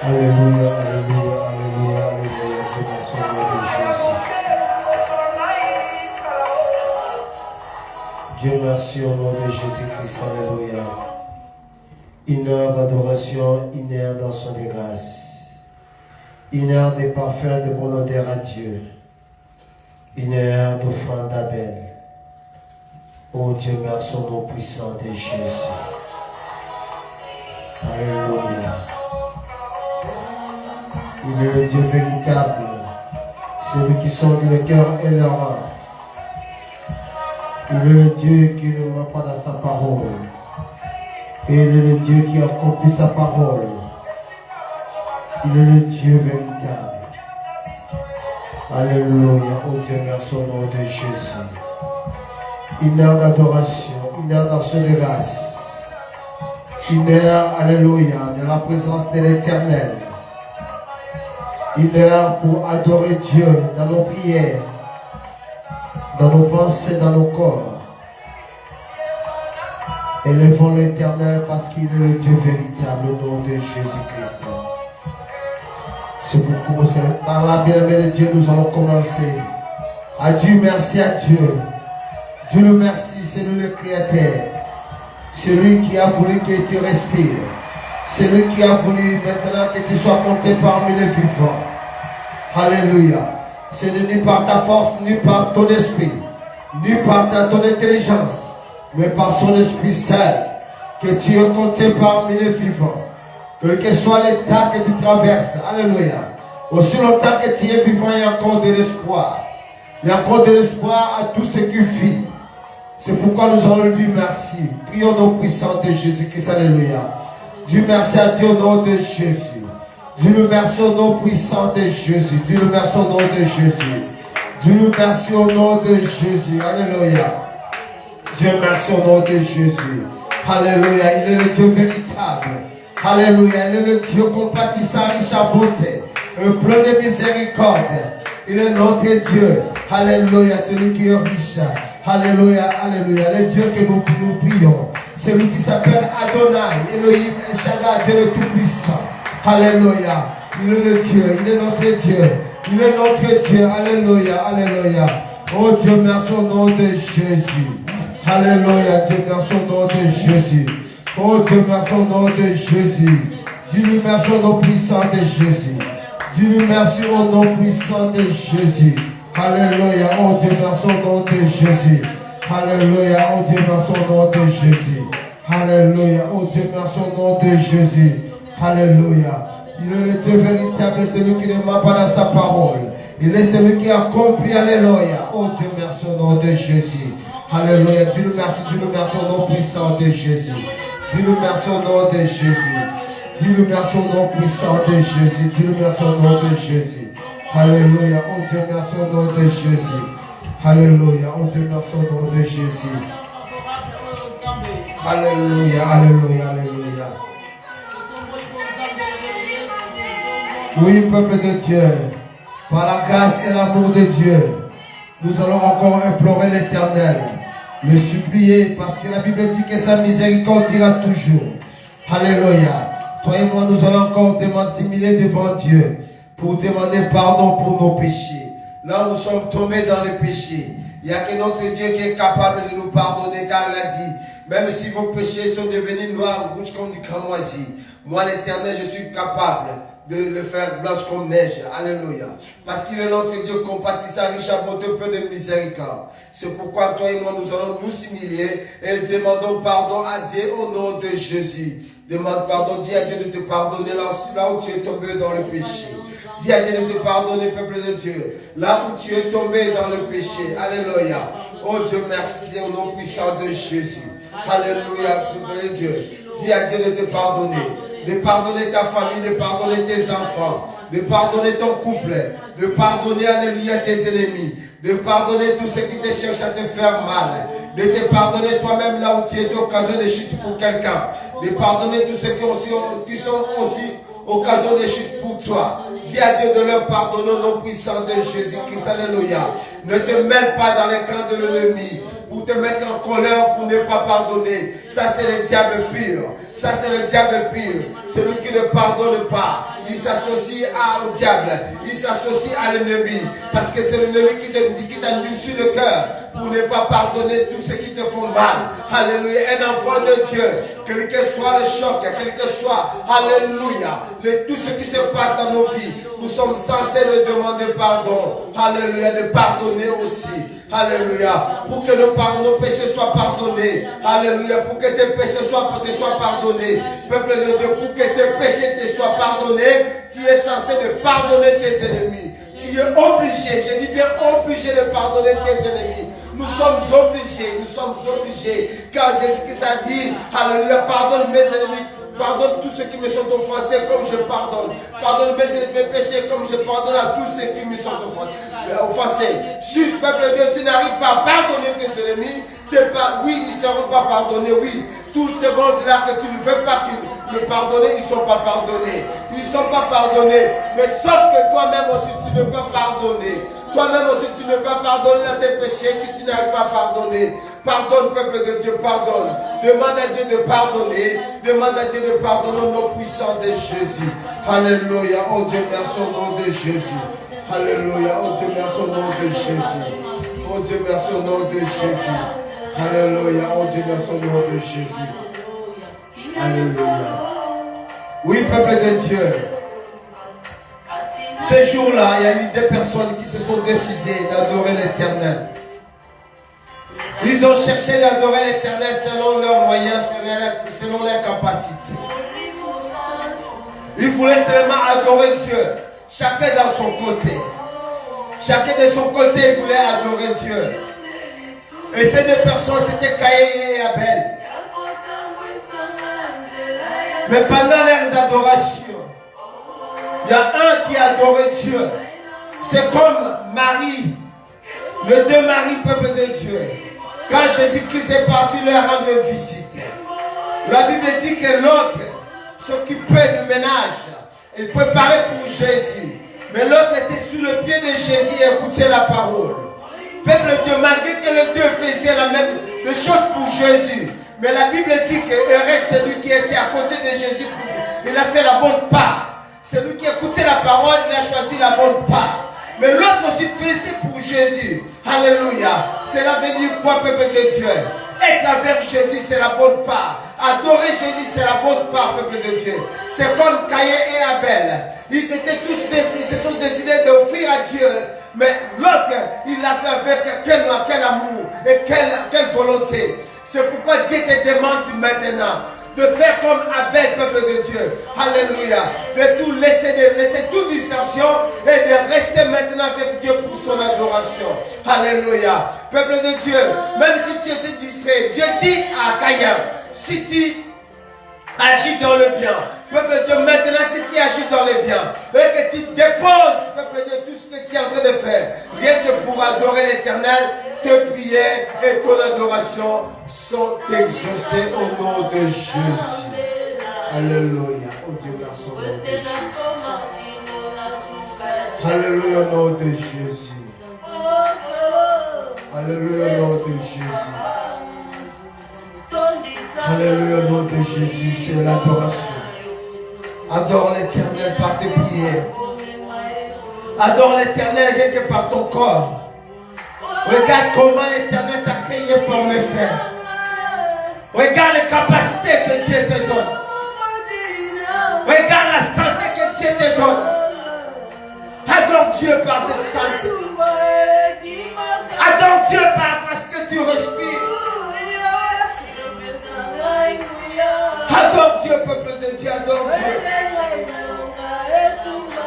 Alléluia, alléluia, alléluia, alléluia. Dieu merci au nom de Jésus-Christ, alléluia. Une heure d'adoration, une heure d'action de grâce. Une heure de parfum de bon odeur à Dieu. Une heure d'offrande d'Abel. Oh Dieu, merci au nom puissant de Jésus. Alléluia. Il est le Dieu véritable, celui qui sonde le cœur et le âme. Il est le Dieu qui ne ment pas dans sa parole. Et il est le Dieu qui accomplit sa parole. Il est le Dieu véritable. Alléluia. Oh Dieu, merci au nom de Jésus. Une heure d'adoration, une heure d'action de grâce. Une heure, alléluia, de la présence de l'Éternel. Une heure pour adorer Dieu dans nos prières, dans nos pensées, dans nos corps. Élevons l'Éternel parce qu'il est le Dieu véritable au nom de Jésus-Christ. C'est pourquoi par la bien-aimée de Dieu nous allons commencer. Adieu, merci à Dieu. Dieu le merci, c'est lui le Créateur. C'est lui qui a voulu que tu respires. C'est lui qui a voulu maintenant que tu sois compté parmi les vivants. Alléluia. Ce n'est ni par ta force, ni par ton esprit, ni par ton intelligence, mais par son esprit seul, que tu es compté parmi les vivants. Quel que soit l'état que tu traverses, alléluia. Aussi longtemps que tu es vivant, il y a encore de l'espoir. Il y a encore de l'espoir à tous ceux qui vivent. C'est pourquoi nous allons lui dire merci. Prions au nom puissant de Jésus-Christ, alléluia. Dieu merci à Dieu au nom de Jésus. Dieu nous merci au nom puissant de Jésus. Dieu nous merci au nom de Jésus. Dieu nous merci au nom de Jésus. Alléluia. Dieu merci au nom de Jésus. Alléluia. Il est le Dieu véritable. Alléluia. Il est le Dieu compatissant, riche à bonté. Un plein de miséricorde. Il est notre Dieu. Alléluia. C'est lui qui est riche. Alléluia. Alléluia. Le Dieu que nous prions. C'est lui qui s'appelle Adonai. Elohim El Shaddai, Dieu le Tout-Puissant. Alléluia. Il est le Dieu. Il est notre Dieu. Il est notre Dieu. Alléluia. Alléluia. Oh Dieu, merci au nom de Jésus. Alléluia. Dieu, merci au nom de Jésus. Oh Dieu, merci au nom de Jésus. Dieu, merci au nom puissant de Jésus. Dieu, merci au nom puissant de Jésus. Alléluia. Oh Dieu, merci au nom de Jésus. Alléluia. Oh Dieu, merci au nom de Jésus. Alléluia. Oh Dieu, merci au nom de Jésus. Alléluia. Il est le Dieu véritable, celui qui ne ment pas dans sa parole. Il est celui qui accomplit. Alléluia. Oh Dieu, merci au nom de Jésus. Alléluia. Dieu nous merci au nom puissant de Jésus. Dieu nous merci au nom de Jésus. Dieu nous merci au nom puissant de Jésus. Dieu nous merci au nom de Jésus. Alléluia. Oh Dieu, merci au nom de Jésus. Alléluia. Oh Dieu, merci au nom de Jésus. Alléluia. Alléluia. Alléluia. Oui, peuple de Dieu, par la grâce et l'amour de Dieu, nous allons encore implorer l'Éternel, le supplier, parce que la Bible dit que sa miséricorde ira toujours. Alléluia. Toi et moi, nous allons encore demander s'humilier devant Dieu pour demander pardon pour nos péchés. Là, nous sommes tombés dans le péché. Il n'y a que notre Dieu qui est capable de nous pardonner, car il a dit, même si vos péchés sont devenus noirs, rouges comme du cramoisi, moi, l'Éternel, je suis capable de le faire blanche comme neige. Alléluia. Parce qu'il est notre Dieu compatissant, riche à bonté, peu de miséricorde. C'est pourquoi toi et moi nous allons nous humilier et demandons pardon à Dieu au nom de Jésus. Demande pardon, dis à Dieu de te pardonner là où tu es tombé dans le péché. Dis à Dieu de te pardonner, peuple de Dieu, là où tu es tombé dans le péché. Alléluia. Oh Dieu, merci au nom puissant de Jésus. Alléluia, peuple de Dieu. Dis à Dieu de te pardonner. De pardonner ta famille, de pardonner tes enfants, de pardonner ton couple, de pardonner, alléluia, tes ennemis, de pardonner tous ceux qui te cherchent à te faire mal, de te pardonner toi-même là où tu es occasion de chute pour quelqu'un, de pardonner tous ceux qui sont aussi occasion de chute pour toi. Dis à Dieu de leur pardonner au nom puissant de Jésus-Christ, alléluia. Ne te mêle pas dans les camps de l'ennemi pour te mettre en colère pour ne pas pardonner. Ça c'est le diable pur. Ça c'est le diable pur. Celui qui ne pardonne pas. il s'associe au diable, il s'associe à l'ennemi, parce que c'est l'ennemi qui t'endurcit le cœur pour ne pas pardonner tout ce qui te font mal. Alléluia. Un enfant de Dieu, quel que soit le choc, quel que soit, alléluia, tout ce qui se passe dans nos vies, nous sommes censés lui demander pardon. Alléluia, de pardonner aussi. Alléluia. Pour que nos péchés soient pardonnés. Alléluia. Pour que tes péchés soient pardonnés. Peuple de Dieu, pour que tes péchés te soient pardonnés, tu es censé de pardonner tes ennemis. Tu es obligé, je dis bien obligé de pardonner tes ennemis. Nous sommes obligés. Car Jésus-Christ a dit, alléluia, pardonne mes ennemis. Pardonne tous ceux qui me sont offensés comme je pardonne. Pardonne mes péchés comme je pardonne à tous ceux qui me sont offensés. Si le peuple de Dieu, tu n'arrives pas à pardonner tes ennemis, oui, ils ne seront pas pardonnés, oui. Tous ces mondes-là que tu ne veux pas qu'ils me pardonnent, ils ne sont pas pardonnés. Ils ne sont pas pardonnés. Mais sauf que toi-même aussi, tu ne peux pas pardonner. Toi-même aussi, tu ne peux pas pardonner à tes péchés si tu n'arrives pas à pardonner. Pardonne, peuple de Dieu, pardonne. Demande à Dieu de pardonner. Demande à Dieu de pardonner au nom puissant de Jésus. Alléluia. Oh Dieu, merci au nom de Jésus. Alléluia. Oh Dieu, merci au nom de Jésus. Oh Dieu, merci au nom de Jésus. Alléluia. Oh Dieu, merci au nom de Jésus. Alléluia. Oui, peuple de Dieu. Ces jours-là, il y a eu des personnes qui se sont décidées d'adorer l'Éternel. Ils ont cherché d'adorer l'Éternel selon leurs moyens, selon leurs capacités. Ils voulaient seulement adorer Dieu, chacun dans son côté. Chacun de son côté voulait adorer Dieu. Et ces deux personnes, c'était Caïn et Abel. Mais pendant leurs adorations, il y a un qui adorait Dieu. C'est comme Marie, les deux Marie, peuple de Dieu. Quand Jésus-Christ est parti leur rendre visite, la Bible dit que l'autre s'occupait du ménage. Il préparait pour Jésus. Mais l'autre était sous le pied de Jésus et écoutait la parole. Peuple de Dieu, malgré que les deux faisaient la même chose pour Jésus. Mais la Bible dit que heureux celui qui était à côté de Jésus. Il a fait la bonne part. Celui qui écoutait la parole, il a choisi la bonne part. Mais l'autre aussi faisait pour Jésus. Alléluia. Cela veut dire quoi, peuple de Dieu? Être avec Jésus, c'est la bonne part. Adorer Jésus, c'est la bonne part, peuple de Dieu. C'est comme Caïn et Abel. Ils se sont décidés d'offrir à Dieu. Mais l'autre, il l'a fait avec quel amour et quelle volonté. C'est pourquoi Dieu te demande maintenant de faire comme Abel, peuple de Dieu. Alléluia. De tout laisser toute distraction et de rester maintenant avec Dieu pour son adoration. Alléluia. Peuple de Dieu, même si tu étais distrait, Dieu dit à Caïn, si tu agis dans le bien, peuple de Dieu, maintenant si tu agis dans le bien, et que tu déposes, peuple de Dieu, tout ce que tu es en train de faire, rien que pour adorer l'Éternel, tes prières et ton adoration sont exaucées au nom de Jésus. Alléluia. Oh Dieu, merci au nom de Jésus. Alléluia au nom de Jésus. Alléluia au nom de Jésus. Alléluia au nom de Jésus. C'est l'adoration. Adore l'Éternel par tes prières. Adore l'Éternel rien que par ton corps. Regarde comment l'Éternel t'a créé et formé frère. Regarde les capacités que Dieu te donne. Regarde la santé que Dieu te donne. Adore Dieu par cette santé. Adore Dieu parce que tu respires. Adore Dieu, peuple de Dieu, adore Dieu.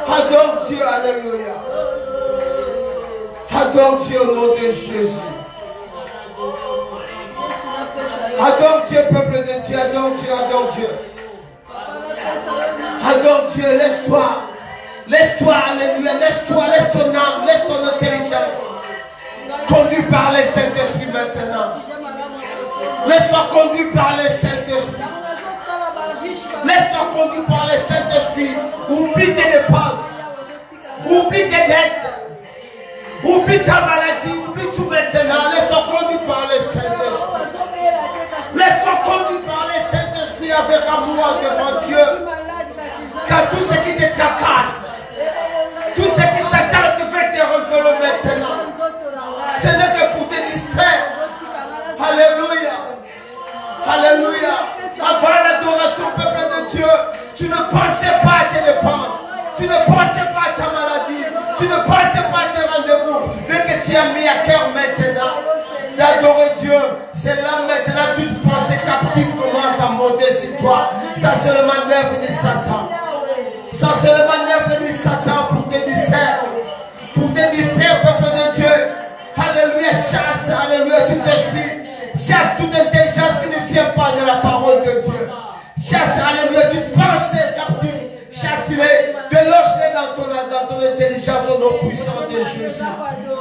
Adore Dieu, alléluia. Adore Dieu au nom de Jésus. Adore Dieu, peuple de Dieu, adore Dieu, adore Dieu. Adore Dieu, laisse-toi. Laisse-toi, alléluia, laisse-toi, laisse ton âme, laisse ton intelligence. Conduit par le Saint-Esprit maintenant. Laisse-toi conduire par le Saint-Esprit. Laisse-toi conduire par le Saint-Esprit. Oublie tes dépenses. Oublie tes dettes. Oublie ta maladie. Oublie tout maintenant. Laisse-toi conduire par le Saint-Esprit. Laisse-toi conduire par le Saint-Esprit avec amour devant Dieu. Car tout ce qui te traque Tu ne pensais pas à tes dépenses. Tu ne pensais pas à ta maladie. Tu ne pensais pas à tes rendez-vous. Dès que tu as mis à cœur maintenant d'adorer Dieu, c'est là maintenant toute pensée captive commence à monter sur toi. Ça c'est le manœuvre de Satan. Ça c'est le manœuvre de Satan pour te distraire. Pour te distraire, peuple de Dieu. Alléluia, chasse, alléluia, tout esprit. Chasse toute intelligence qui ne vient pas de la parole de Dieu. Chasse, alléluia, toute pensée captive. Chasse-les, déloge-les dans ton intelligence au nom puissant de Jésus.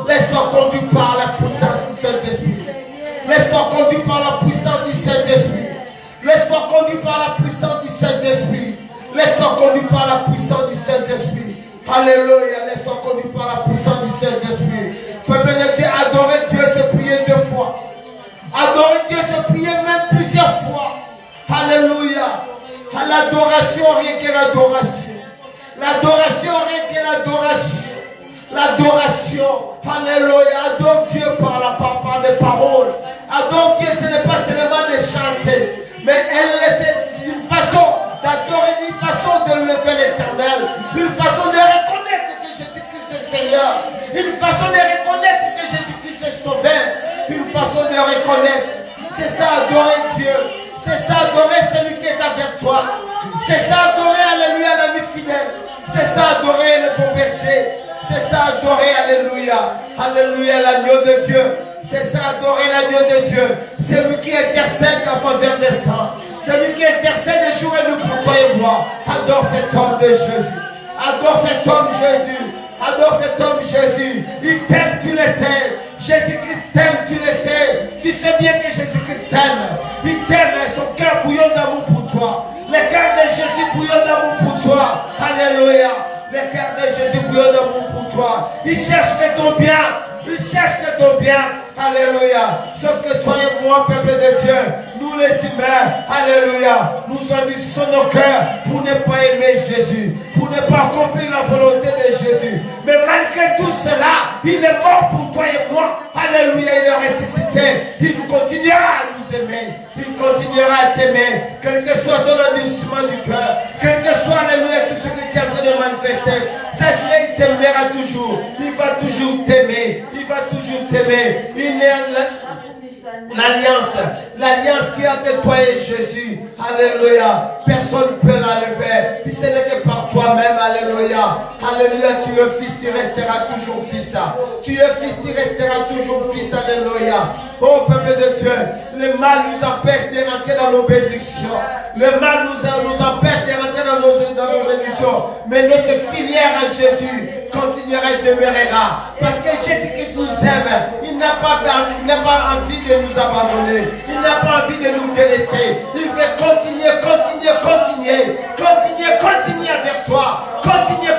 Laisse-toi conduire par la puissance du Saint-Esprit. Laisse-toi conduire par la puissance du Saint-Esprit. Laisse-toi conduire par la puissance du Saint-Esprit. Laisse-toi conduire par la puissance du Saint-Esprit. Alléluia, laisse-toi conduire par la puissance du Saint-Esprit. Peuple de Dieu, adorer Dieu, c'est prier 2 fois. Adorer Dieu, c'est prier même plusieurs fois. Alléluia. À l'adoration, rien que l'adoration. L'adoration, rien que l'adoration. L'adoration. Alléluia. Adore Dieu par des paroles. Adore Dieu, ce n'est pas seulement de chanter. Mais c'est une façon d'adorer, une façon de lever l'Éternel. Une façon de reconnaître que Jésus-Christ est Seigneur. Une façon de reconnaître que Jésus-Christ est Sauveur. Une façon de reconnaître. C'est ça, adorer Dieu. C'est ça, adorer celui qui est avec toi. C'est ça, adorer, alléluia, l'ami fidèle. C'est ça, adorer le bon berger. C'est ça, adorer, alléluia. Alléluia, l'agneau de Dieu. C'est ça, adorer l'agneau de Dieu. C'est lui qui intercède en faveur des saints. C'est lui qui intercède jour et nuit pour toi et moi. Adore cet homme de Jésus. Adore cet homme Jésus. Adore cet homme Jésus. Il t'aime, tu le sais. Jésus-Christ t'aime, tu le sais. Tu sais bien que Jésus-Christ t'aime. Il t'aime, son cœur bouillon d'amour pour toi. Le cœur de Jésus bouillon d'amour pour toi. Alléluia. Le cœur de Jésus bouillon d'amour pour toi. Il cherche que ton bien. Il cherche que ton bien. Alléluia. Sauf que toi et moi, peuple de Dieu, nous les humains, alléluia, nous endurcissons nos cœurs pour ne pas aimer Jésus, pour ne pas accomplir la volonté de Jésus. Mais malgré tout cela, il est mort pour toi et moi. Alléluia, il est ressuscité. Il continuera à nous aimer. Il continuera à t'aimer. Quel que soit ton endurcissement du cœur, quel que soit, alléluia, tout ce que tu es en train de manifester, sache-le, il t'aimera toujours. Il va toujours t'aimer. Il va toujours t'aimer. Il est l'alliance qui est entre toi et Jésus. Alléluia. Personne ne peut l'enlever. Si ce n'est que par toi-même. Alléluia. Alléluia. Tu es fils, tu resteras toujours fils. Tu es fils, tu resteras toujours fils. Alléluia. Oh peuple de Dieu, le mal nous empêche de rentrer dans nos bénédictions. Le mal nous empêche de rentrer dans nos bénédictions. Mais notre filière en Jésus continuera et demeurera. Parce que Jésus-Christ nous aime. Il n'a pas envie de nous abandonner. Il n'a pas envie de nous délaisser. Il veut continuer avec toi.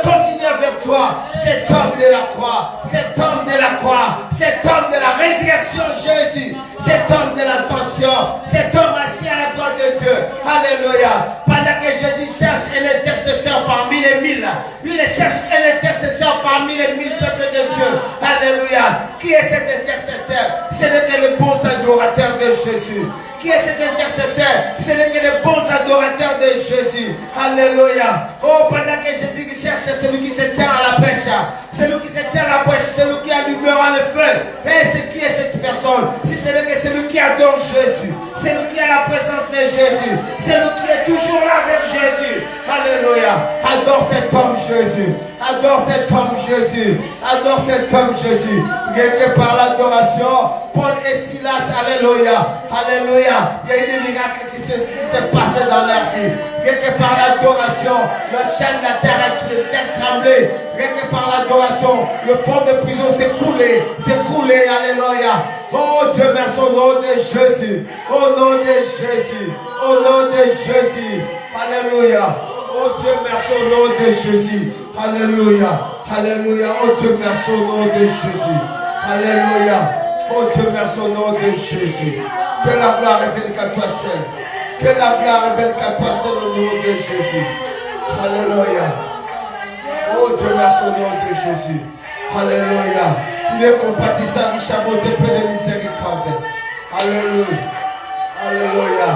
Continuer avec toi. Cet homme de la croix. Cet homme de la croix. Cet homme de la résurrection Jésus. Cet homme de l'ascension. Cet homme assis à la droite de Dieu. Alléluia. Pendant que Jésus cherche un intercesseur parmi les 1000. Il cherche un intercesseur parmi les 1000 peuples de Dieu. Alléluia. Qui est cet intercesseur? Ce n'est que les bons adorateurs de Jésus. Qui est cet intercesseur? Ce n'est que les bons adorateurs de Jésus. Alléluia. Oh, pendant que Jésus cherche celui qui se tient à la brèche, celui qui se tient à la brèche, celui qui allumera le feu. Et c'est qui est cette personne? Si ce n'est que celui qui adore Jésus, celui qui a la présence de Jésus, celui qui est toujours là avec Jésus. Alléluia. Adore cet homme Jésus. Adore cet homme Jésus. Adore cet homme Jésus. Rien que par l'adoration, Paul et Silas, alléluia. Alléluia. Il y a eu des miracles qui s'est passé dans leur vie. Rien que par l'adoration, le chaîne de la terre a tremblé. Rien que par l'adoration, le pont de prison s'est coulé. Alléluia. Oh Dieu, merci au nom de Jésus. Au nom de Jésus. Au nom de Jésus. Alléluia. Oh Dieu, merci au nom de Jésus. Alléluia. Alléluia. Oh Dieu, merci au nom de Jésus. Alléluia. Oh Dieu, merci au nom de Jésus. Que la gloire revienne qu'à toi seul. Que la gloire revienne qu'à toi seul au nom de Jésus. Alléluia. Oh Dieu, merci au nom de Jésus. Alléluia. Il est compatissant, riche à beauté, peu de miséricorde. Alléluia. Alléluia.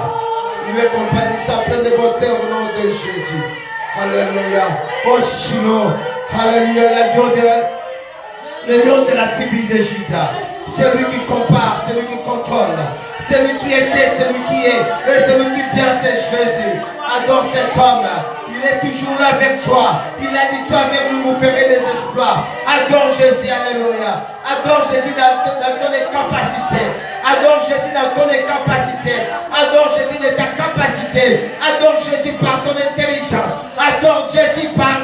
Il est compatissant, plein de bonté au nom de Jésus. Alléluia. Oh Shiloh. Alléluia. Le lion de la tribu de Juda. C'est lui qui compare, c'est lui qui contrôle. C'est lui qui était, c'est lui qui est. Et c'est lui qui vient, c'est Jésus. Adore cet homme. Il est toujours là avec toi. Il a dit, toi avec nous, vous ferez des exploits. Adore Jésus, alléluia. Adore Jésus dans ton incapacité. Adore Jésus dans ton incapacité. Adore Jésus de ta capacité. Adore Jésus par ton intelligence. Adore Jésus par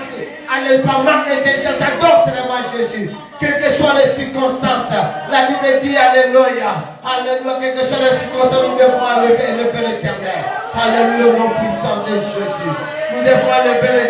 manque d'intelligence. Adore seulement Jésus. Quelles que soient les circonstances, la Bible dit alléluia. Alléluia. Quelles que soient les circonstances, nous devons enlever l'éternel. Alléluia, au nom puissant de Jésus. Nous devons enlever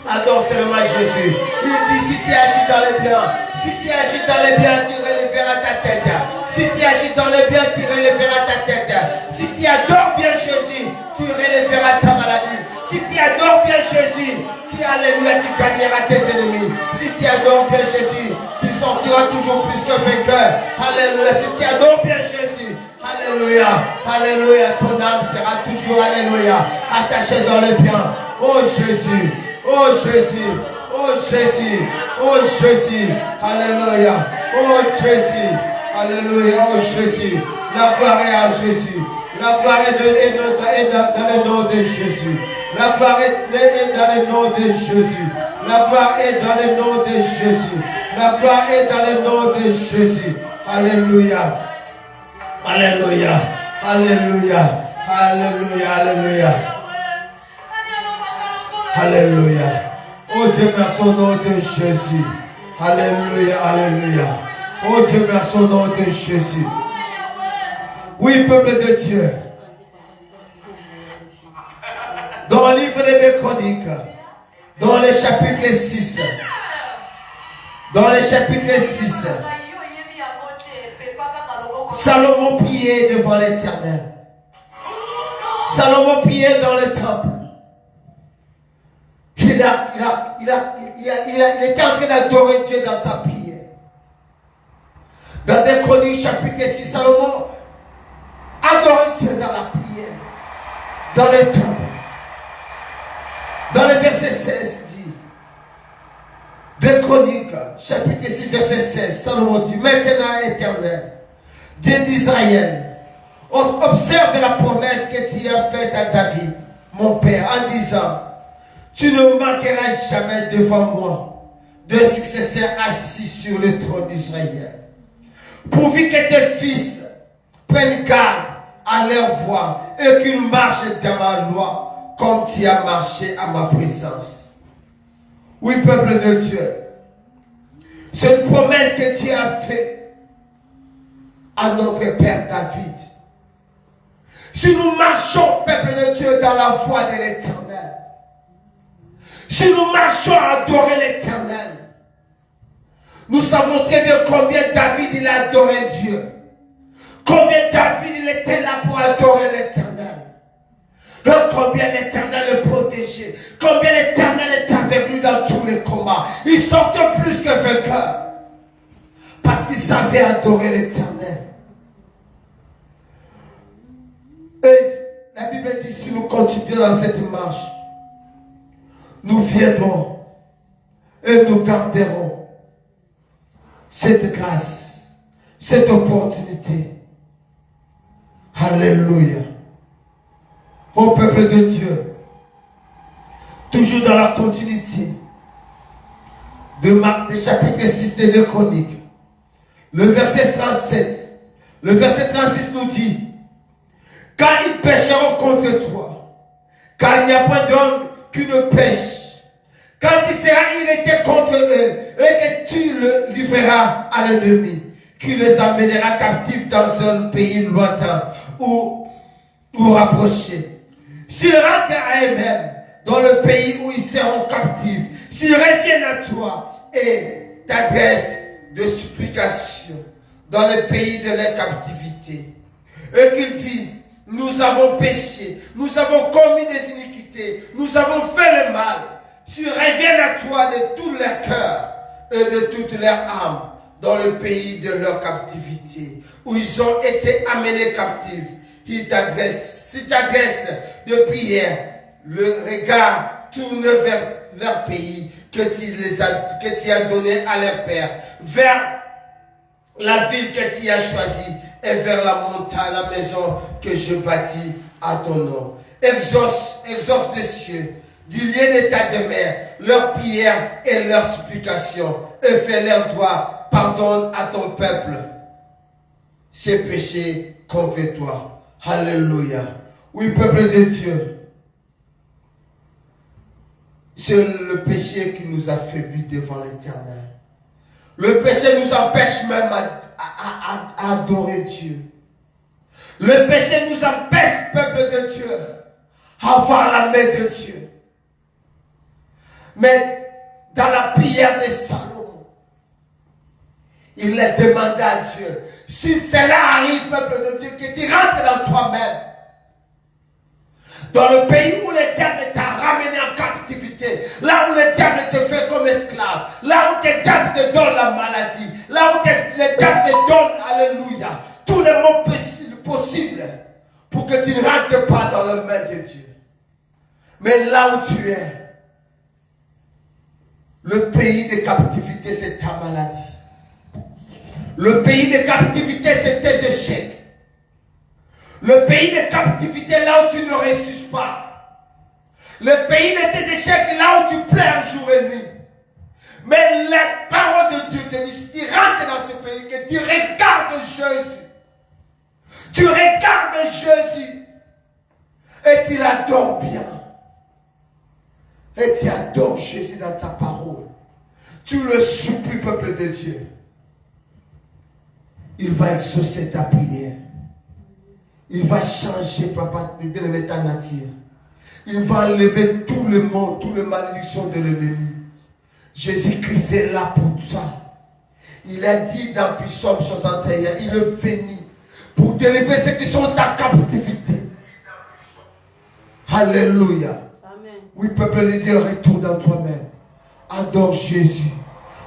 Adore seulement Jésus. Il dit si tu agis dans le bien, si tu agis dans le bien, tu relèveras ta tête. Si tu agis dans le bien, tu relèveras ta tête. Si tu adores bien Jésus, tu relèveras ta maladie. Si tu adores bien Jésus, alléluia, tu gagneras tes ennemis. Si tu adores bien Jésus, tu sortiras toujours plus que vainqueur. Alléluia. Si tu adores bien Jésus, alléluia, alléluia, ton âme sera toujours, alléluia, attachée dans le bien. Oh Jésus, oh Jésus, oh Jésus, oh Jésus, alléluia, oh Jésus, alléluia, oh Jésus. La gloire est à Jésus. La gloire est dans le nom de Jésus. La gloire est dans le nom de Jésus. La gloire est dans le nom de Jésus. La gloire est dans le nom de Jésus. Alléluia. Alléluia. Alléluia. Alléluia. Alléluia. Alléluia. Oh Dieu, merci au nom de Jésus. Alléluia. Alléluia. Oh Dieu, merci au nom de Jésus. Oui, peuple de Dieu. Dans le livre des 2 Chroniques, dans le chapitre 6, Salomon priait devant l'Éternel. Salomon priait dans le temple. Il était en train d'adorer Dieu dans sa prière. Dans 2 Chroniques, chapitre 6, Salomon adorait Dieu dans la prière, dans le temple. Dans le verset 16, il dit, 2 Chroniques, chapitre 6, verset 16, Salomon dit, maintenant, Éternel, Dieu d'Israël, observe la promesse que tu as faite à David, mon père, en disant, tu ne manqueras jamais devant moi d'un successeur assis sur le trône d'Israël. Pourvu que tes fils prennent garde à leur voie et qu'ils marchent dans ma loi, comme tu as marché à ma présence. Oui, peuple de Dieu, c'est une promesse que tu as faite à notre Père David. Si nous marchons, peuple de Dieu, dans la voie de l'Éternel, si nous marchons à adorer l'Éternel, nous savons très bien combien David il a adoré Dieu. Combien David il était là pour adorer l'Éternel. Combien l'Éternel le protégeait. Combien l'Éternel était avec lui dans tous les combats. Il sortait plus que vainqueur. Parce qu'il savait adorer l'Éternel. Et la Bible dit, si nous continuons dans cette marche, nous viendrons et nous garderons cette grâce, cette opportunité. Alléluia. Ô peuple de Dieu, toujours dans la continuité de chapitre 6 des 2 Chroniques, le verset 37, le verset 36 nous dit, quand ils pécheront contre toi, car il n'y a pas d'homme qui ne pêche, quand il sera irrité contre eux, et que tu le livreras à l'ennemi, qui les amènera captifs dans un pays lointain ou rapproché. S'ils rentrent à eux-mêmes dans le pays où ils seront captifs, s'ils reviennent à toi et t'adressent de supplications dans le pays de leur captivité, et qu'ils disent, nous avons péché, nous avons commis des iniquités, nous avons fait le mal, s'ils reviennent à toi de tout leur cœur et de toute leur âme dans le pays de leur captivité, où ils ont été amenés captifs, ils t'adressent si tu adresses de prière le regard tourné vers leur pays que tu as donné à leur père, vers la ville que tu as choisie et vers la montagne, la maison que je bâtis à ton nom. Exauce des cieux, du lieu de ta demeure, leurs prières et leurs supplications, et fais leur droit. Pardonne à ton peuple ses péchés contre toi. Alléluia. Oui, peuple de Dieu, c'est le péché qui nous affaiblit devant l'Éternel. Le péché nous empêche même à adorer Dieu. Le péché nous empêche, peuple de Dieu, à voir la main de Dieu. Mais dans la prière de Salomon, il a demandé à Dieu, si cela arrive, peuple de Dieu, que tu rentres dans toi-même, dans le pays où le diable t'a ramené en captivité, là où le diable te fait comme esclave, là où le diable te donne la maladie, là où le diable te donne, alléluia, tous les mots possibles pour que tu ne rentres pas dans la main de Dieu. Mais là où tu es, le pays de captivité, c'est ta maladie. Le pays de captivité, c'est tes échecs. Le pays de captivité, là où tu ne réussis pas. Le pays de tes échecs, là où tu pleures jour et nuit. Mais la parole de Dieu te dit, si tu rentres dans ce pays, que tu regardes Jésus. Tu regardes Jésus. Et tu l'adores bien. Et tu adores Jésus dans ta parole. Tu le supplies, peuple de Dieu. Il va exaucer ta prière. Il va changer, papa, bien-aimé, ta nature. Il va enlever tout le monde, toutes les malédictions de l'ennemi. Jésus-Christ est là pour ça. Il a dit dans Psaume 61, il est venu pour délivrer ceux qui sont en captivité. Alléluia. Amen. Oui, peuple de Dieu, retourne dans toi-même. Adore Jésus.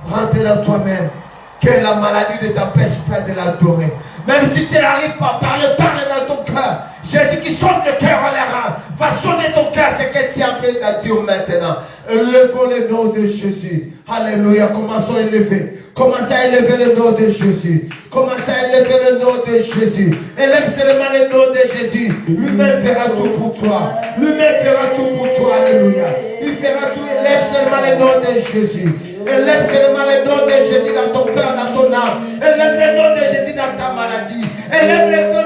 Rentre dans toi-même. Que la maladie ne t'empêche pas de l'adorer. Même si tu n'arrives pas, parle dans ton cœur. Jésus qui sonne le cœur en l'air, va sonner ton cœur, c'est que tu es en train de dire maintenant. Élevons le nom de Jésus. Alléluia. Commençons à élever. Commencez à élever le nom de Jésus. Commencez à élever le nom de Jésus. Élève seulement le nom de Jésus. Lui-même fera tout pour toi. Lui-même fera tout pour toi. Alléluia. Il fera tout. Élève seulement le nom de Jésus. Élève seulement le nom de Jésus dans ton cœur, dans ton âme. Élève le nom de Jésus dans ta maladie. Élève le nom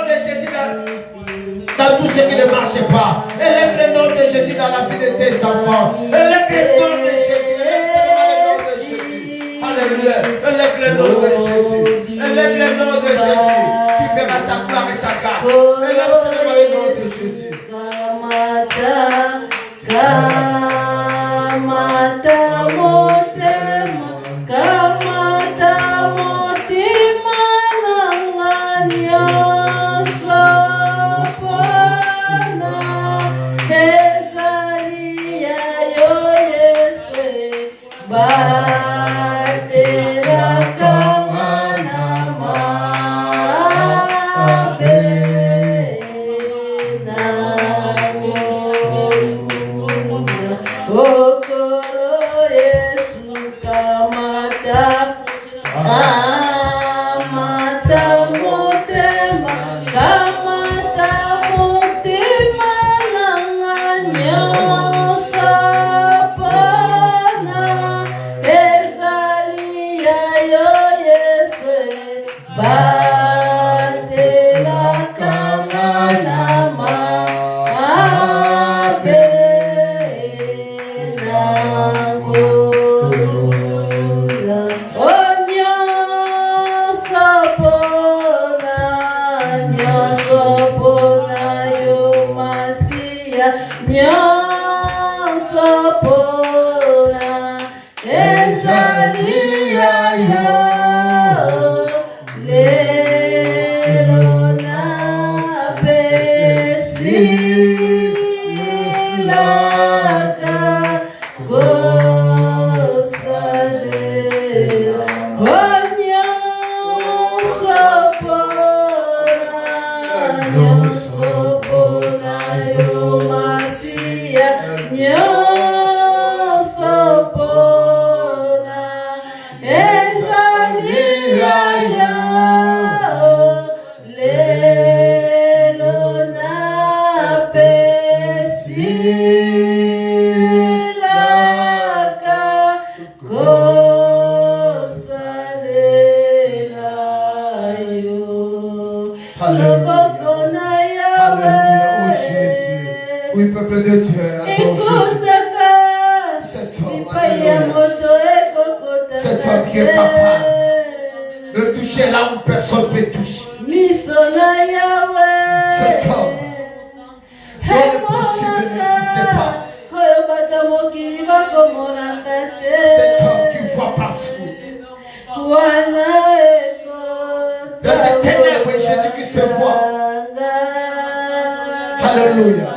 de Jésus dans tout ce qui ne marche pas. Élève le nom de Jésus dans la vie de tes enfants. Élève le nom de Jésus. Élève seulement le nom de Jésus. Alléluia. Élève le nom de Jésus. Élève le nom de Jésus. Tu verras sa gloire et sa grâce. Élève seulement le nom de Jésus. Jésus. Oui, peuple de Dieu, adore Jésus. Cet homme, alléluia. Cet homme qui est capable de toucher là où personne ne peut toucher. Cet homme dont le possible n'existe pas. Cet homme qui voit partout. Dans les ténèbres, Jésus-Christ te voit. Alléluia.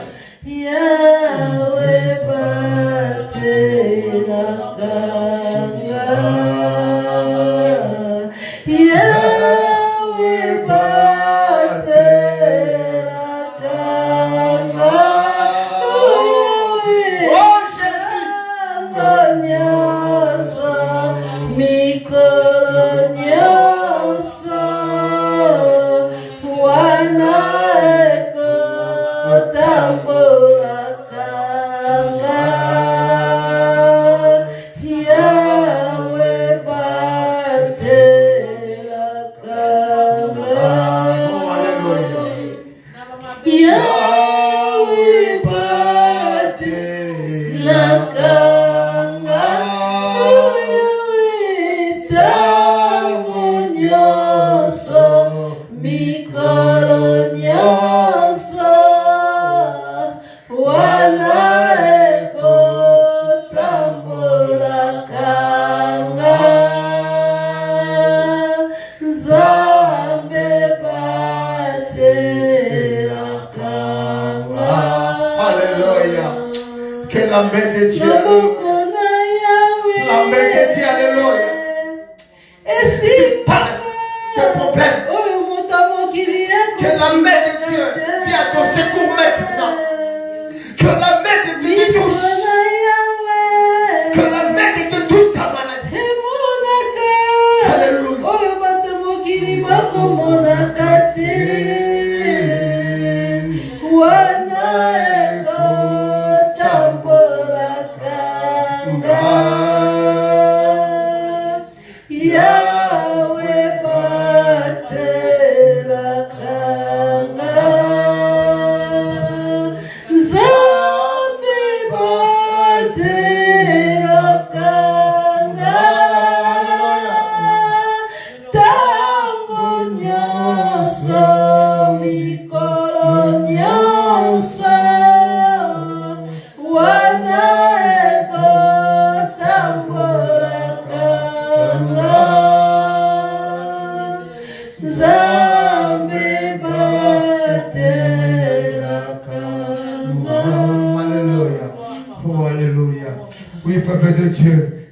La main de Dieu, alléluia. Passe tes problèmes. Que la main de Dieu vienne à ton secours maintenant. Que la main de Dieu te touche. Que la main de Dieu touche ta maladie. Alléluia.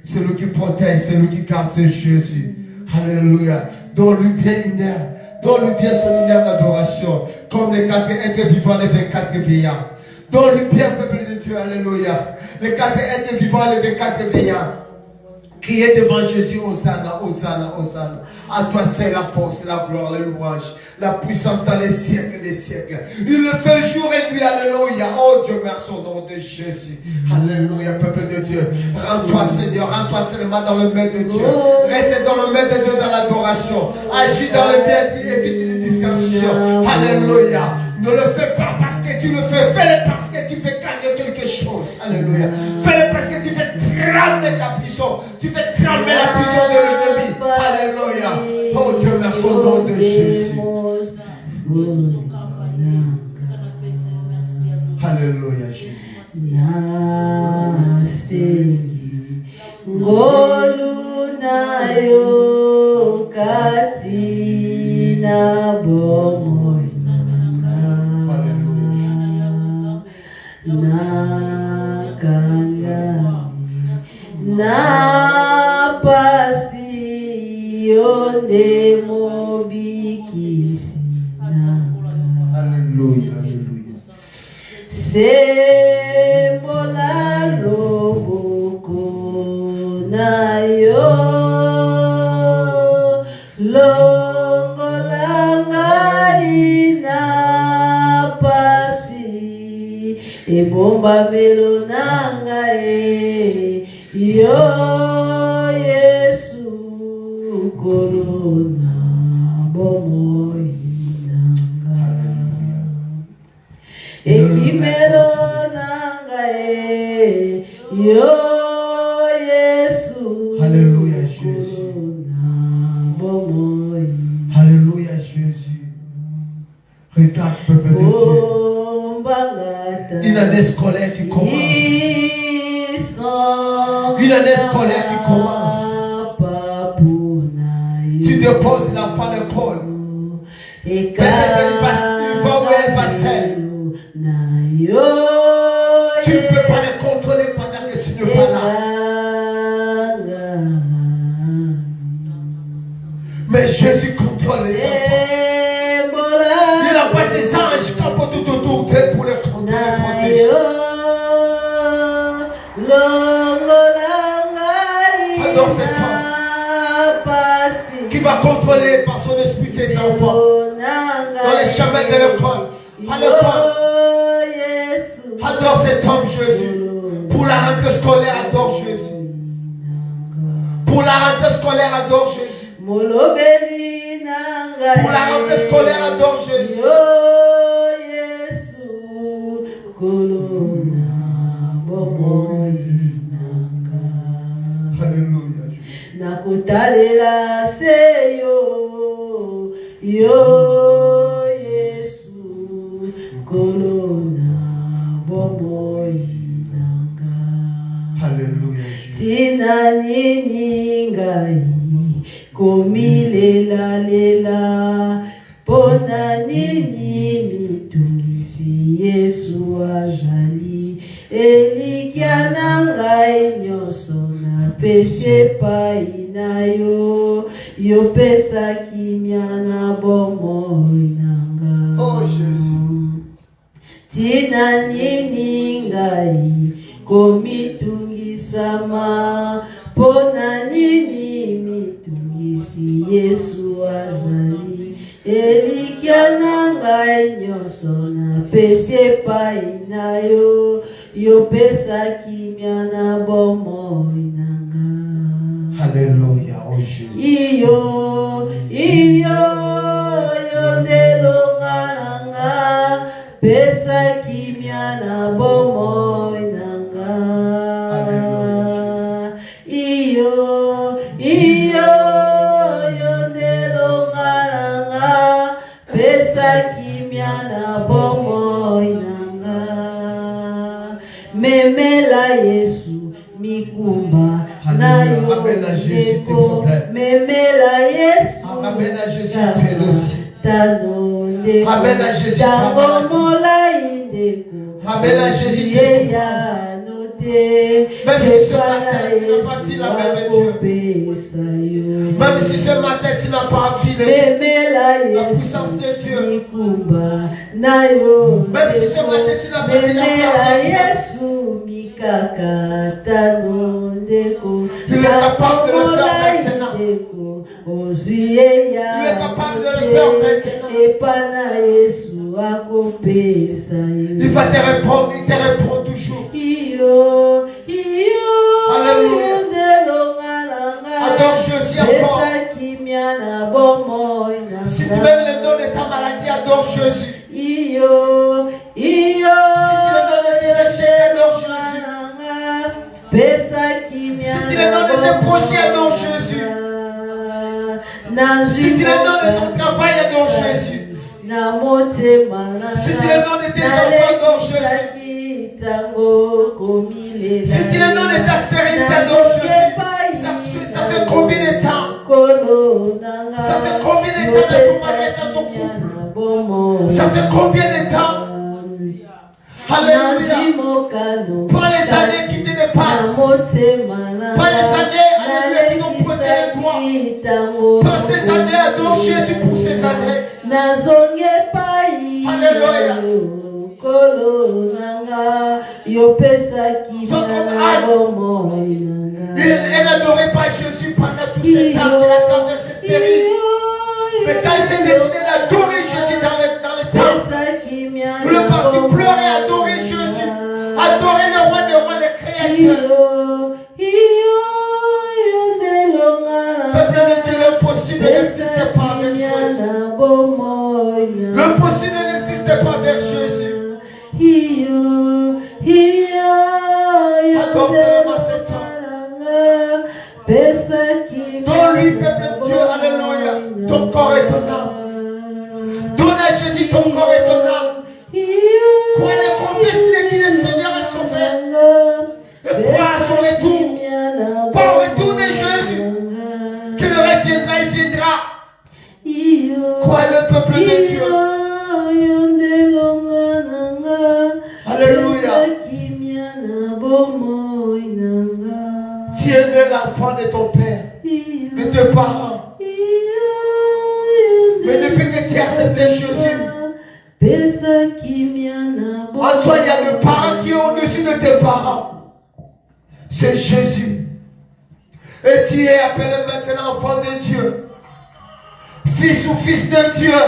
C'est lui qui protège, c'est lui qui garde, c'est Jésus. Alléluia. Dans le bien inerte, dans le bien solennel d'adoration, comme les 4 êtres vivants, les 24 veillants. Dans le bien peuple de Dieu, alléluia. Les 4 êtres vivants, les 24 veillants. Criez devant Jésus, Hosanna, Hosanna, Hosanna. À toi c'est la force, la gloire, le louange, la puissance dans les siècles des siècles. Il le fait jour et nuit, alléluia. Oh Dieu, merci au nom de Jésus. Alléluia, peuple de Dieu. Rends-toi Seigneur, rends-toi seulement dans le main de Dieu. Reste dans le main de Dieu dans l'adoration. Agis dans le bien, évite les discussions. Alléluia. Ne le fais pas parce que tu le fais. Fais-le parce que tu fais gagner quelque chose. Alléluia. Fais-le parce que tu fais trembler ta prison. Tu fais trembler la prison de l'ennemi. Alléluia. Oh Dieu, merci au nom de Jésus. Alléluia, Jésus. Na passion de mobikisi. Alléluia, alléluia. C'est mola loboko na yo longolanga ina pasi ebomba melo nanga yo Yesu corona bomoi nanga ekimelo nangae yo Yesu. Alléluia Jésus. Alléluia Jésus. Regarde peuple de Dieu. Une année scolaire qui commence. Une année scolaire qui commence. Tu déposes l'enfant à l'école. Peut-être qu'il va où elle va seule. Tu ne peux pas les contrôler pendant que tu n'es pas là. Mais Jésus contrôle les enfants. Il n'a pas ses anges qui campent tout autour d'eux pour les contrôler. Adore cet homme qui va contrôler par son esprit tes enfants dans les chemins de l'école. Adore cet homme Jésus. Pour la rentrée scolaire, adore Jésus. Pour la rentrée scolaire, adore Jésus. Pour la rentrée scolaire, adore Jésus. Alléluia. Nakutalela seyo yo Yesu kolona bomoi nanga. Alléluia. Tina nini ngai komilela lela pona nini mitungisi Yesu azali elikia na ngai nyonso na peshe pai na yo yo pesa kimia na bomoi nanga. Oh Jésus. Tina nini ngai komitungisama pona nini mitungisi Yesu azali elikia na ngai nyonso na pese pai na yo yo pesa kimia na bomoi nanga. Alléluia, oh Jésus. Iyo yondelonga pesa kimia na bomoi nanga. Iyo yondelonga pesa kimia na bomoi nanga. Memela Yesu mikumba na yo ndeko. Memela Yesu Ramène à Jésus tes dossiers. Ramène à Jésus ta maladie. Ramène à Jésus tes souffrances. Même si ce matin tu n'as pas vu la main de Dieu. Même si ce matin tu n'as pas vu la puissance de Dieu. Même si ce matin tu n'as pas vu la il est capable de le faire maintenant. Il est capable de le faire maintenant. Il va te répondre, il te répond toujours. Alléluia. Adore Jésus encore. Si tu même le nom de ta maladie, adore Jésus. Si tu le nom de tes déchets, adore Jésus. Si tu le nom de tes projets, adore Jésus. Si tu le nom de ton travail, adore Jésus. Si tu le nom de tes enfants, adore Jésus. Si tu le nom de ta stérilité, adore Jésus. Ça fait combien de temps? Ça fait combien de temps de ton mari dans ton couple? Ça fait combien de temps? Alléluia. Pas les années qui te dépassent. Pas les années, alléluia, qui n'ont prêté les doigts. Pas ces années, adore Jésus pour ces années. Alléluia. Elle n'adorait pas Jésus pendant tous ces temps qu'elle a traversé stérile. Mais quand elle s'est décidée d'adorer Jésus dans le temple, nous le parti pleurer, adorer Jésus, adorer le roi des rois, le créateur. Peuple de Dieu, l'impossible n'existe pas avec Jésus. L'impossible n'existe pas avec Jésus. Adore seulement cet homme. Donne-lui, peuple de Dieu, alléluia, ton corps et ton âme. Donne à Jésus ton corps et ton âme. Crois-le, confesse-le qu'il est Seigneur et Sauveur. Et crois à son retour. Crois au retour de Jésus. Que le reviendra, il viendra. Crois le peuple de Dieu. Alléluia. Tu es l'enfant de ton père, de tes parents. Mais depuis que tu as accepté Jésus, en toi il y a des parents qui sont au-dessus de tes parents. C'est Jésus. Et tu es appelé maintenant enfant de Dieu. Fils ou fils de Dieu.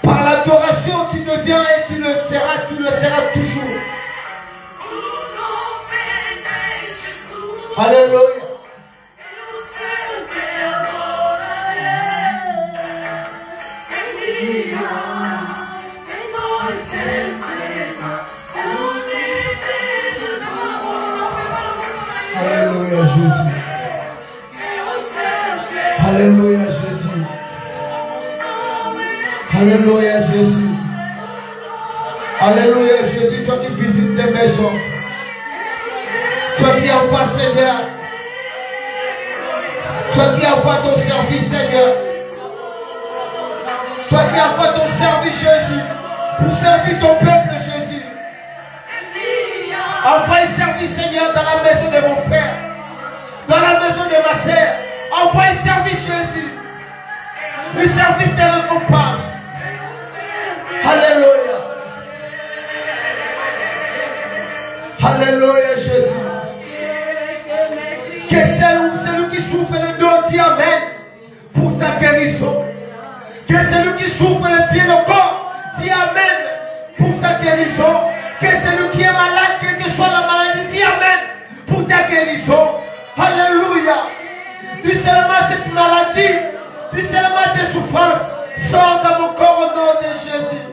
Par l'adoration, tu deviens et tu le seras toujours. Alléluia. Alléluia Jésus. Alléluia Jésus. Alléluia Jésus. Alléluia Jésus. Toi qui visites tes maisons. Toi qui envoies Seigneur. Toi qui envoies ton service Seigneur. Toi qui envoies ton service Jésus. Pour servir ton peuple Jésus. Envoie un service Seigneur dans la maison de mon frère. Dans la maison de ma sœur. Envoie un service Jésus. Le service de récompense. Alléluia. Alléluia Jésus. Que celui qui souffre le dos dit Amen pour sa guérison. Que celui qui souffre le pied, le corps dit Amen pour sa guérison. Que celui qui est malade, quelle que soit la maladie, dit Amen pour ta guérison. Alléluia. Dis seulement cette maladie, dis seulement tes souffrances. Sors dans mon corps au nom de Jésus.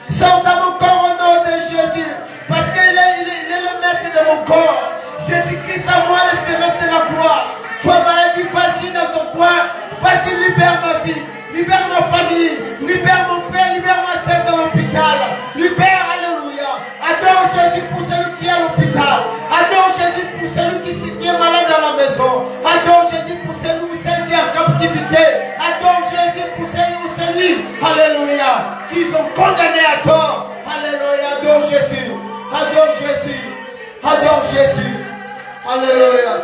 Sors dans mon corps au nom de Jésus. Parce qu'il est le maître de mon corps. Jésus-Christ à moi l'espérance de la gloire. Toi maladie, vas-y dans ton coin. Vas-y, libère ma vie. Libère ma famille. Libère mon frère. Libère ma sœur dans l'hôpital. Libère, alléluia. Adore Jésus pour celui qui est à l'hôpital. Adore Jésus pour celui qui est malade dans la maison. Adore Jésus pour celui ou celle qui est en captivité. Adore Jésus pour celui ou celui, alléluia, qu'ils ont condamné à tort. Alléluia, adore Jésus. Adore Jésus. Adore Jésus. Alléluia.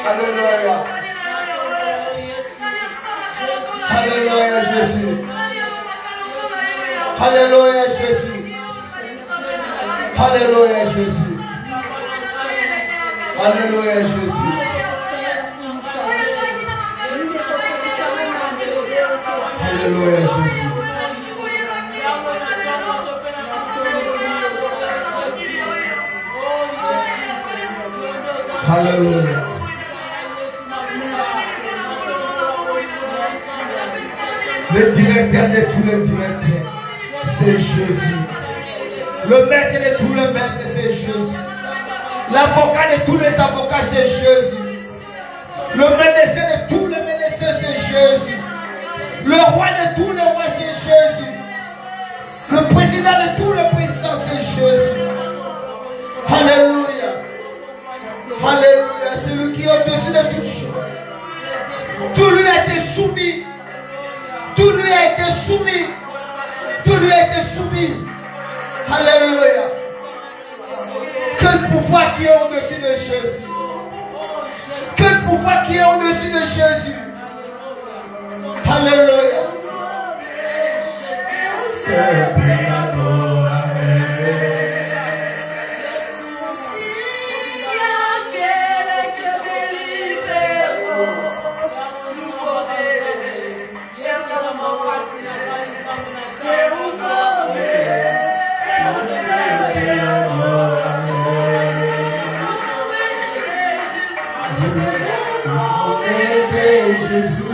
Alléluia. Alléluia Jésus. Alléluia Jésus. Alléluia Jésus. Alléluia Jésus. Alléluia Jésus. Alléluia. Le directeur de tous les directeurs, c'est Jésus. Le maître de tous les maîtres, c'est Jésus. L'avocat de tous les avocats, c'est Jésus. Le médecin de tous les médecins, c'est Jésus. Le roi de tous les rois, c'est Jésus. Le président de tous les présidents, c'est Jésus. Alléluia. Alléluia. C'est lui qui est au-dessus de toutes choses. Tout lui a été soumis. Tout lui a été soumis. Tout lui a été soumis. Alléluia. Quel pouvoir qui est au-dessus de Jésus. Quel pouvoir qui est au-dessus de Jésus. Alléluia. Jesus.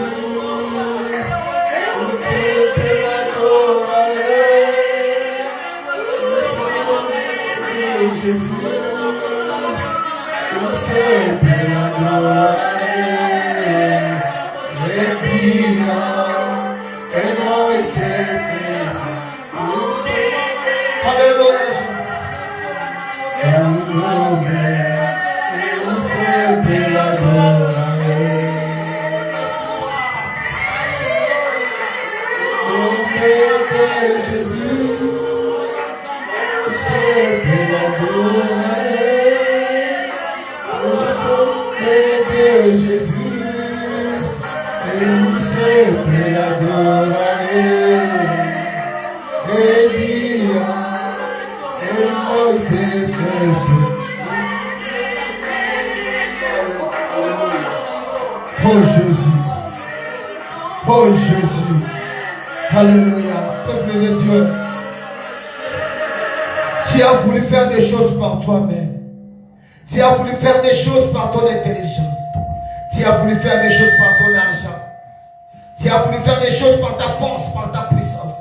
Oh Jésus. Oh Jésus. Alléluia. Peuple de Dieu. Tu as voulu faire des choses par toi-même. Tu as voulu faire des choses par ton intelligence. Tu as voulu faire des choses par ton argent. Tu as voulu faire des choses par ta force, par ta puissance.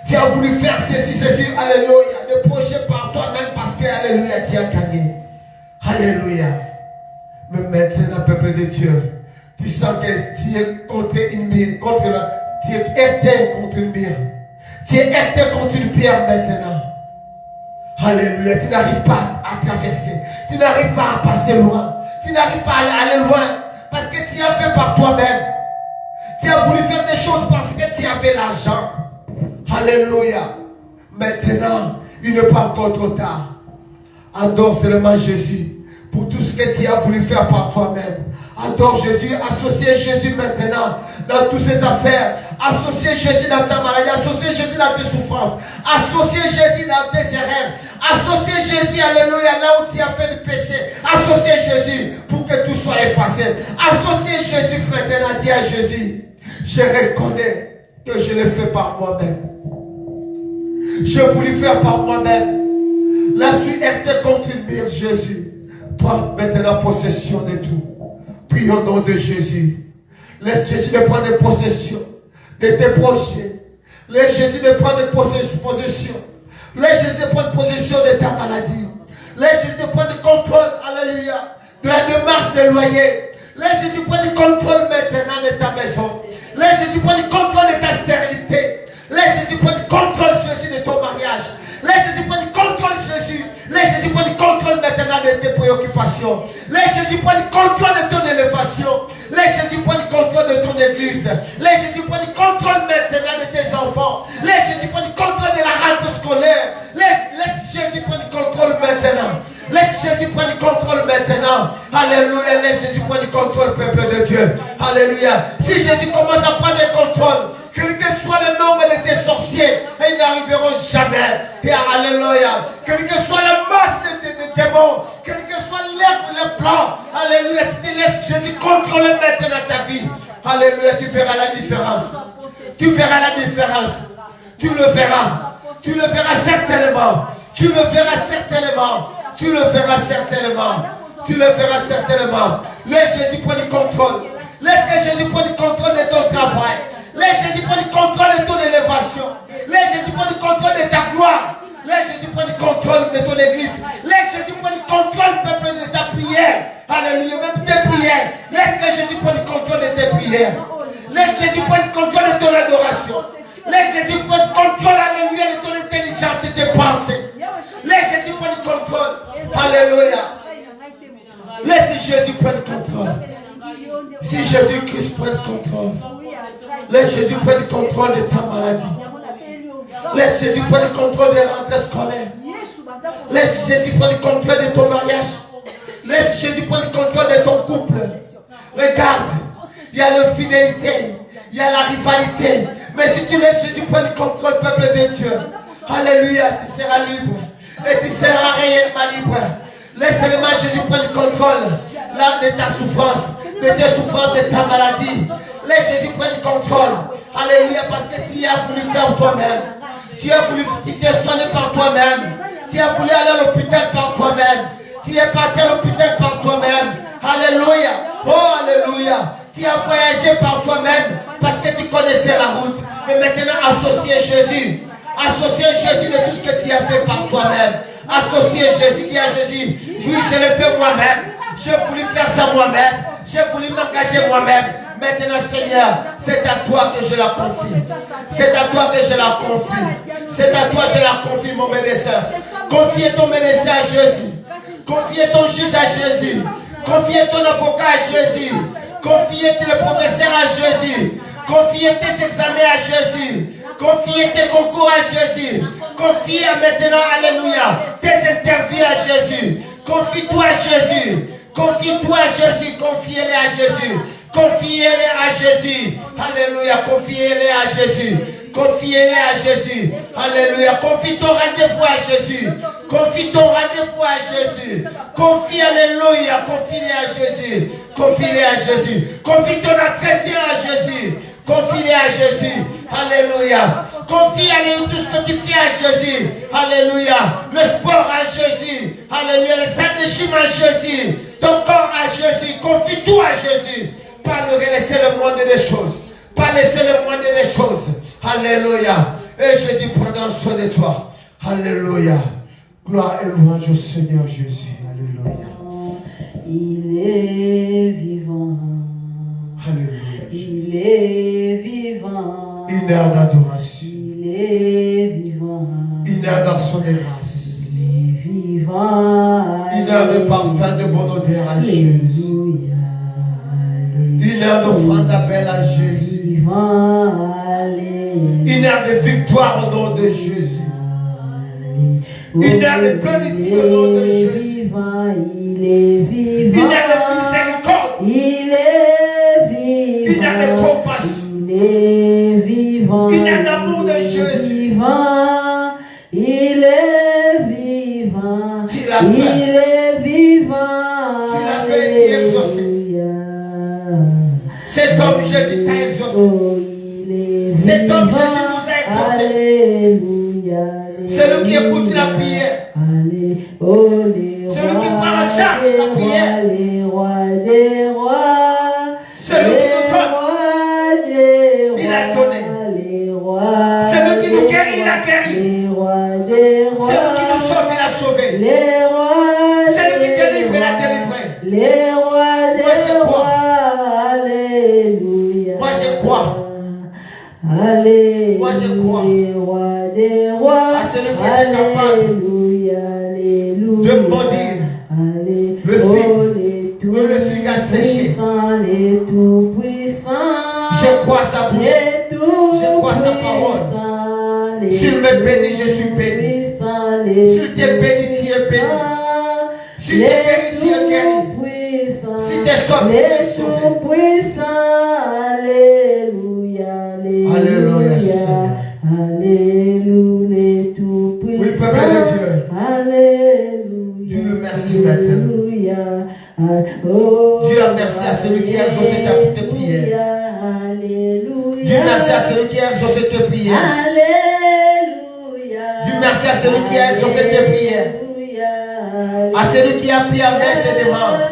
Tu as voulu faire ceci. Alléluia. Des projets par toi-même parce que, alléluia, tu as gagné. Alléluia. Mais maintenant, peuple de Dieu, tu sens que tu es contre une mire, tu es éteint contre une mire. Tu es éteint contre une pierre maintenant. Alléluia. Tu n'arrives pas à traverser. Tu n'arrives pas à passer loin. Tu n'arrives pas à aller loin. Parce que tu as fait par toi-même. Tu as voulu faire des choses parce que tu avais l'argent. Alléluia. Maintenant, il n'est pas encore trop tard. Adore seulement Jésus pour tout ce que tu as voulu faire par toi-même. Adore Jésus, associe Jésus maintenant dans toutes ses affaires. Associe Jésus dans ta maladie, associe Jésus dans tes souffrances. Associe Jésus dans tes erreurs. Associe Jésus, alléluia, là où tu as fait le péché. Associe Jésus pour que tout soit effacé. Associe Jésus maintenant, dis à Jésus, je reconnais que je l'ai fait par moi-même. Je voulais faire par moi-même. La suite était contre une mire, Jésus. Prends maintenant possession de tout. Prions au nom de Jésus. Laisse Jésus de prendre possession de tes projets. Laisse Jésus de prendre possession. Laisse Jésus de prendre possession de ta maladie. Laisse Jésus de prendre contrôle, alléluia, de la démarche des loyers. Laisse Jésus prendre le contrôle maintenant de ta maison. Laisse Jésus prendre le contrôle de ta stérilité. Laisse Jésus prendre le contrôle, Jésus, de ton mariage. Laisse Jésus prendre le contrôle, Jésus. Laisse Jésus prendre le contrôle maintenant de tes préoccupations. Laisse Jésus prendre le contrôle de ton élévation. Laisse Jésus prendre le contrôle de ton église. Laisse Jésus prendre le contrôle maintenant de tes enfants. Laisse Jésus prendre le contrôle de la rentrée scolaire. Laisse Jésus prendre le contrôle maintenant. Laisse Jésus prendre le contrôle maintenant. Alléluia. Laisse Jésus prendre le contrôle, peuple de Dieu. Alléluia. Si Jésus commence à prendre le contrôle, quel que soit le nombre de tes sorciers, ils n'arriveront jamais. Et alléluia. Quelle que soit la masse de démons, quel que soit le plan, alléluia. Si tu laisses Jésus contrôler maintenant ta vie, alléluia, tu verras la différence. Tu verras la différence. Tu le verras. Tu le verras certainement. Tu le verras certainement. Tu le verras certainement. Tu le verras certainement. Laisse Jésus prendre le contrôle. Laisse que Jésus prenne le contrôle de ton travail. Laisse Jésus prendre le contrôle de ton élévation. Laisse Jésus prendre le contrôle de ta gloire. Laisse Jésus prendre le contrôle de ton église. Laisse Jésus prendre le contrôle, peuple, de ta prière. Alléluia, même tes prières. Laisse que Jésus prenne le contrôle de tes prières. Laisse Jésus prendre le contrôle de ton adoration. Laisse Jésus prendre le contrôle, alléluia, de ton intelligence, de tes pensées. Laisse Jésus prendre le contrôle. Alléluia. Laisse Jésus prendre le contrôle. Si Jésus-Christ prend le contrôle, laisse Jésus prendre le contrôle de ta maladie. Laisse Jésus prendre le contrôle des rentrées scolaires. Laisse Jésus prendre le contrôle de ton mariage. Laisse Jésus prendre le contrôle de ton couple. Regarde, il y a l'infidélité, il y a la rivalité. Mais si tu laisses Jésus prendre le contrôle, peuple de Dieu, alléluia, tu seras libre. Et tu seras réellement libre. Laisse seulement Jésus prendre le contrôle là, de ta souffrance, de tes souffrances, de ta maladie. Laisse Jésus prendre le contrôle. Alléluia, parce que tu as voulu faire toi-même. Tu as voulu, tu t'es soigné par toi-même. Tu as voulu aller à l'hôpital par toi-même. Tu es parti à l'hôpital par toi-même. Alléluia. Oh, alléluia. Tu as voyagé par toi-même parce que tu connaissais la route. Mais maintenant, associez Jésus. Associez Jésus de tout ce que tu as fait par toi-même. Associez Jésus. Dis à Jésus, oui, je l'ai fait moi-même. J'ai voulu faire ça moi-même. J'ai voulu m'engager moi-même. Maintenant, Seigneur, c'est à toi que je la confie. C'est à toi que je la confie. C'est à toi que je la confie, mon médecin. Confiez ton médecin à Jésus. Confiez ton juge à Jésus. Confiez ton avocat à Jésus. Confiez le professeur à Jésus. Confiez tes examens à Jésus. Confiez tes concours à Jésus. Confie maintenant, alléluia, tes interviews à Jésus. Confie-toi à Jésus. Confie-toi à Jésus. Confiez-les à Jésus. Confiez-les à Jésus. Alléluia. Confiez-les à Jésus. Confiez-les à Jésus. Alléluia. Confie ton rendez-vous à Jésus. Confie ton rendez-vous à Jésus. Confie, alléluia. Confie-les à Jésus. Confie-les à Jésus. Confie ton entretien à Jésus. Confie-les à Jésus. Alléluia. Confie, alléluia, tout ce que tu fais à Jésus. Alléluia. Le sport à Jésus. Alléluia. Les salles de gym à Jésus. Ton corps à Jésus. Confie tout à Jésus. Pas nous laisser le monde des choses. Pas laisser le monde des choses. Alléluia. Et Jésus prendra soin de toi. Alléluia. Gloire et louange au Seigneur Jésus. Alléluia. Il est vivant. Alléluia. Il est vivant. Une heure d'adoration. Il est vivant. Une heure d'action de grâce. Il est vivant. Une heure de parfum de bonne odeur à Jésus. Alléluia. Une heure d'offrande d'appel à Jésus. Vivant. Alléluia. Une heure de victoire au nom de Jésus. Une heure de plénitude au nom de Jésus. Il est vivant. Une heure de miséricorde. Il est vivant. Une heure de compassion. Il est vivant. Une heure d'amour de Jésus. Vivant. Il est vivant. Tu l'as fait. Il est vivant. Tu l'as fait et exaucé. Cet homme Jésus t'a exaucé. Oh, il est Cet homme vivant. Jésus nous a exaucé. Alléluia. Celui qui écoute la prière. Celui qui prend en charge la prière. Les rois des rois. Celui qui nous donne. Il a donné. Celui qui nous guérit, il a guéri. Celui qui nous sauve, il a sauvé. Celui qui délivre, il a délivré. Les rois des rois. Alléluia. Moi je crois. Alléluia. Moi je crois. Les rois des rois. À celui qui est capable de maudire le figue à sécher. Les tout-puissants. Je crois sa bouche. Je crois sa parole. S'il me bénit, je suis béni. S'il te bénit, tu es béni. S'il te guérit, tu es guéri. Si tu es sauvé, tu es sauvé. Alléluia. Alléluia, Seigneur. Alléluia, tout puissant. Oui, peuple de Dieu. Alléluia. Dieu le merci maintenant. Oh, Dieu a merci à celui qui a exaucé tes prières. Alléluia. Dieu merci à celui qui a exaucé tes prières. Alléluia. Dieu merci à celui qui a exaucé tes prières. À celui qui a pris à mettre tes demandes.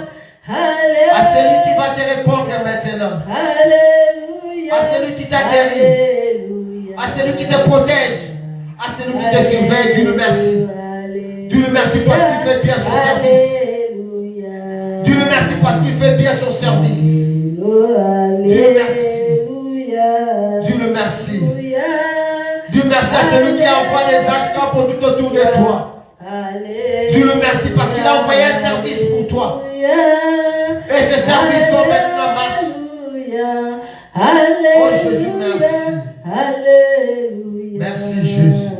À celui qui va te répondre maintenant. Alléluia. À celui qui t'a guéri. À celui qui te protège. À celui qui te surveille. Dieu le merci. Dieu le merci parce qu'il fait bien son service. Dieu le merci parce qu'il fait bien son service. Dieu le merci. Dieu le merci. Dieu merci à celui qui a envoyé des anges pour tout autour de toi. Dieu le merci parce qu'il a envoyé un service pour toi. Et ces services sont maintenant en marche. Oh Jésus, merci. Merci Jésus.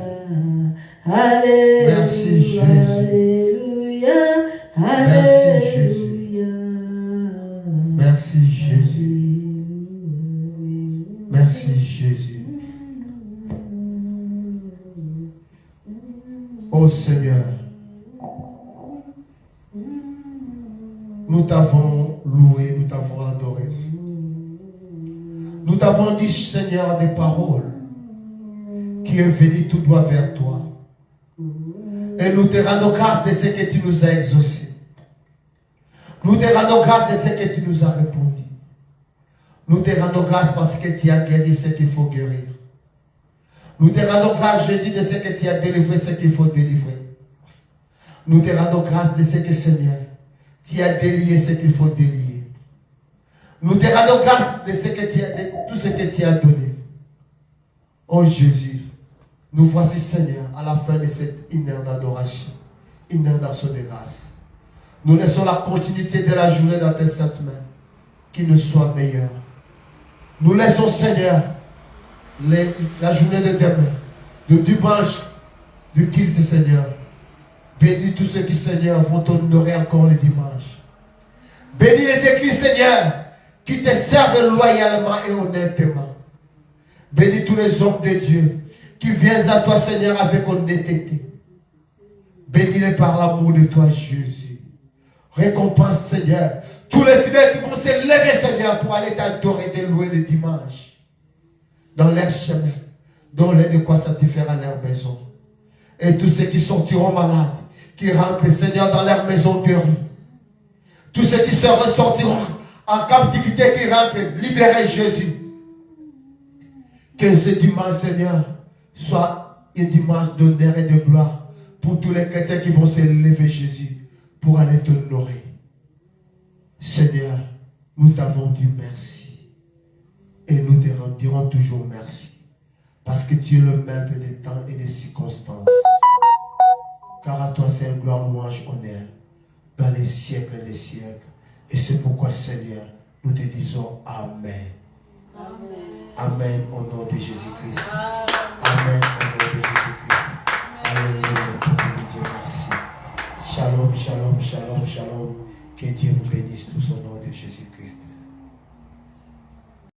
Merci Jésus. Merci Jésus. Merci Jésus. Merci Jésus. Oh Seigneur, nous t'avons loué, nous t'avons adoré. Nous t'avons dit, Seigneur, des paroles qui est venu tout droit vers toi. Et nous te rendons grâce de ce que tu nous as exaucé. Nous te rendons grâce de ce que tu nous as répondu. Nous te rendons grâce parce que tu as guéri ce qu'il faut guérir. Nous te rendons grâce, Jésus, de ce que tu as délivré ce qu'il faut délivrer. Nous te rendons grâce de ce que, Seigneur, Tu as délié ce qu'il faut délier. Nous te rendons grâce de, tout ce que tu as donné. Oh Jésus, nous voici Seigneur à la fin de cette une heure d'adoration, une heure d'action de grâce. Nous laissons la continuité de la journée dans tes saintes mains, qui nous soit meilleure. Nous laissons Seigneur la journée de demain, de dimanche, du culte Seigneur. Bénis tous ceux qui Seigneur vont t'honorer encore le dimanche. Bénis les églises Seigneur qui te servent loyalement et honnêtement. Bénis tous les hommes de Dieu qui viennent à toi, Seigneur, avec honnêteté. Bénis-les par l'amour de toi, Jésus. Récompense, Seigneur, tous les fidèles qui vont se lever, Seigneur, pour aller t'adorer et te louer le dimanche. Dans leur chemin, donne-leur de quoi satisfaire à leur maison. Et tous ceux qui sortiront malades, qui rentrent, Seigneur, dans leur maison guérie. Tous ceux qui se ressortiront en captivité, qui rentrent, libérez Jésus. Que ce dimanche, Seigneur, soit un dimanche d'honneur et de gloire pour tous les chrétiens qui vont se lever, Jésus, pour aller t'honorer. Seigneur, nous t'avons dit merci. Et nous te dirons toujours merci. Parce que tu es le maître des temps et des circonstances. Car à toi, c'est gloire, louange, honneur, dans les siècles et les siècles. Et c'est pourquoi, Seigneur, nous te disons Amen. Amen. Amen au nom de Jésus-Christ. Amen au nom de Jésus-Christ. Alléluia. Dieu, merci. Shalom, shalom, shalom, shalom. Que Dieu vous bénisse tous au nom de Jésus-Christ.